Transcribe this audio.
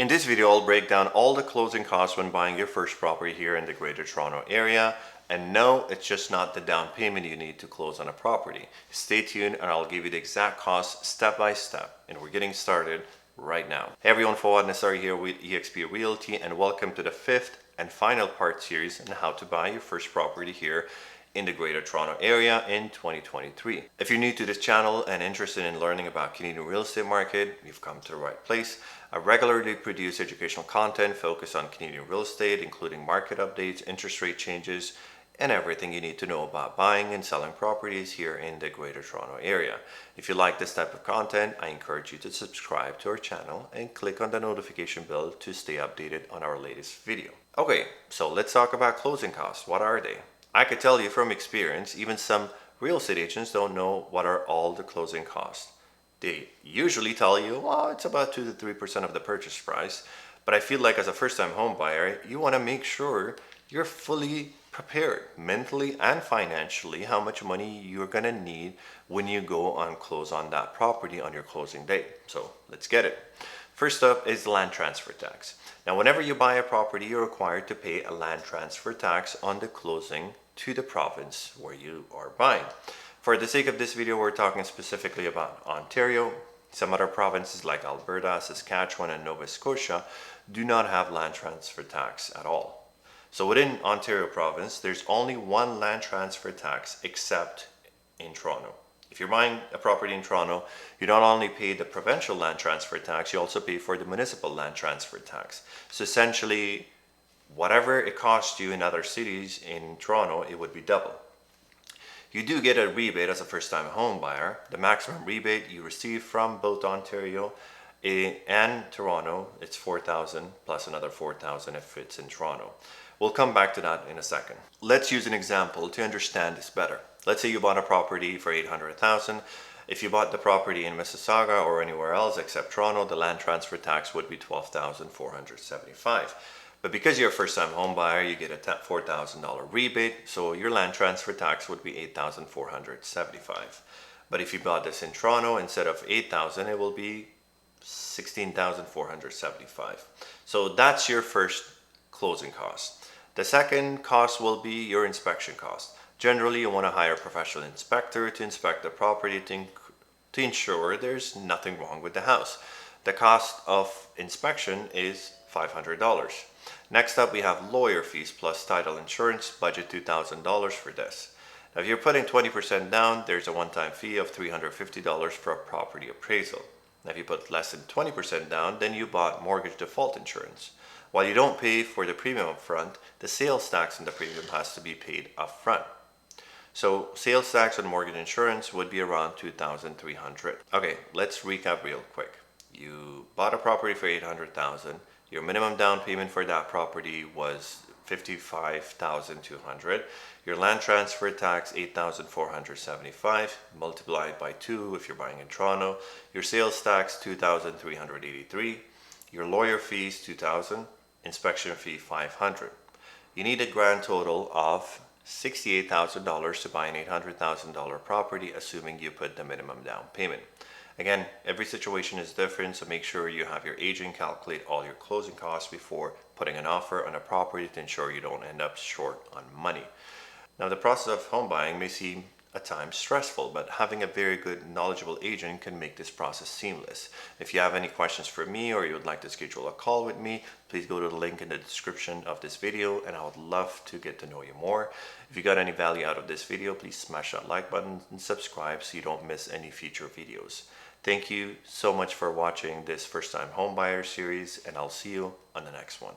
In this video, I'll break down all the closing costs when buying your first property here in the Greater Toronto Area. And no, it's just not the down payment you need to close on a property. Stay tuned and I'll give you the exact costs step by step. And we're getting started right now. Hey everyone, Fawad Nissari here with eXp Realty, and welcome to the fifth and final part series on how to buy your first property here in the Greater Toronto Area in 2023. If you're new to this channel and interested in learning about Canadian real estate market, you've come to the right place. I regularly produce educational content focused on Canadian real estate, including market updates, interest rate changes, and everything you need to know about buying and selling properties here in the Greater Toronto Area. If you like this type of content, I encourage you to subscribe to our channel and click on the notification bell to stay updated on our latest video. Okay, so let's talk about closing costs. What are they? I could tell you from experience, even some real estate agents don't know what are all the closing costs. They usually tell you, well, it's about 2 to 3% of the purchase price. But I feel like as a first-time home buyer, you want to make sure you're fully prepared mentally and financially how much money you're going to need when you go on close on that property on your closing date. So let's get it. First up is land transfer tax. Now, whenever you buy a property, you're required to pay a land transfer tax on the closing to the province where you are buying. For the sake of this video, we're talking specifically about Ontario. Some other provinces like Alberta, Saskatchewan, and Nova Scotia do not have land transfer tax at all. So within Ontario province, there's only one land transfer tax except in Toronto. If you're buying a property in Toronto, you not only pay the provincial land transfer tax, you also pay for the municipal land transfer tax. So essentially, whatever it costs you in other cities in Toronto, it would be double. You do get a rebate as a first-time home buyer. The maximum rebate you receive from both Ontario and Toronto, it's $4,000 plus another $4,000 if it's in Toronto. We'll come back to that in a second. Let's use an example to understand this better. Let's say you bought a property for $800,000. If you bought the property in Mississauga or anywhere else except Toronto, the land transfer tax would be $12,475. But because you're a first-time home buyer, you get a $4,000 rebate, so your land transfer tax would be $8,475. But if you bought this in Toronto, instead of $8,000, it will be $16,475. So that's your first closing cost. The second cost will be your inspection cost. Generally, you want to hire a professional inspector to inspect the property to ensure there's nothing wrong with the house. The cost of inspection is $500. Next up, we have lawyer fees plus title insurance, budget $2,000 for this. Now, if you're putting 20% down, there's a one-time fee of $350 for a property appraisal. Now, if you put less than 20% down, then you bought mortgage default insurance. While you don't pay for the premium up front, the sales tax on the premium has to be paid up front. So sales tax on mortgage insurance would be around $2,300. Okay, let's recap real quick. You bought a property for $800,000. Your minimum down payment for that property was $55,200. Your land transfer tax $8,475 multiplied by 2 if you're buying in Toronto. Your sales tax $2,383. Your lawyer fees $2,000. Inspection fee $500. You need a grand total of $68,000 to buy an $800,000 property, assuming you put the minimum down payment. Again, every situation is different, so make sure you have your agent calculate all your closing costs before putting an offer on a property to ensure you don't end up short on money. Now, the process of home buying may seem at times stressful, but having a very good, knowledgeable agent can make this process seamless. If you have any questions for me or you would like to schedule a call with me, please go to the link in the description of this video and I would love to get to know you more. If you got any value out of this video, please smash that like button and subscribe so you don't miss any future videos. Thank you so much for watching this first time home buyer series, and I'll see you on the next one.